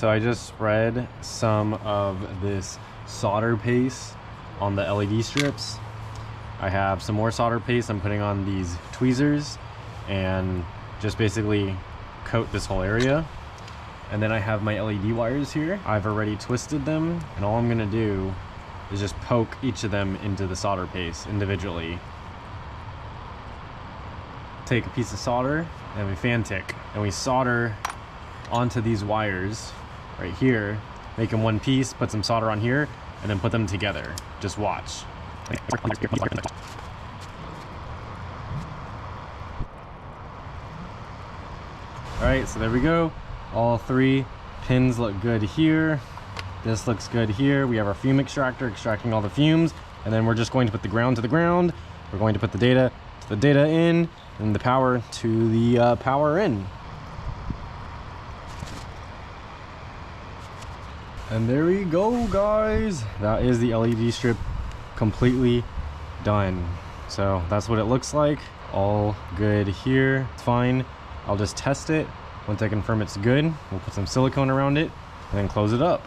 So I just spread some of this solder paste on the LED strips. I have some more solder paste I'm putting on these tweezers and just basically coat this whole area. And then I have my LED wires here. I've already twisted them, and all I'm gonna do is just poke each of them into the solder paste individually. Take a piece of solder and we Fanttik, and we solder onto these wires right here, make them one piece, put some solder on here, and then put them together. Just watch. Alright, so there we go. All 3 pins look good here. This looks good here. We have our fume extractor extracting all the fumes, and then we're just going to put the ground to the ground. We're going to put the data to the data in, and the power to the power in. And there we go, guys. That is the LED strip completely done. So that's what it looks like. All good here. It's fine. I'll just test it. Once I confirm it's good, we'll put some silicone around it and then close it up.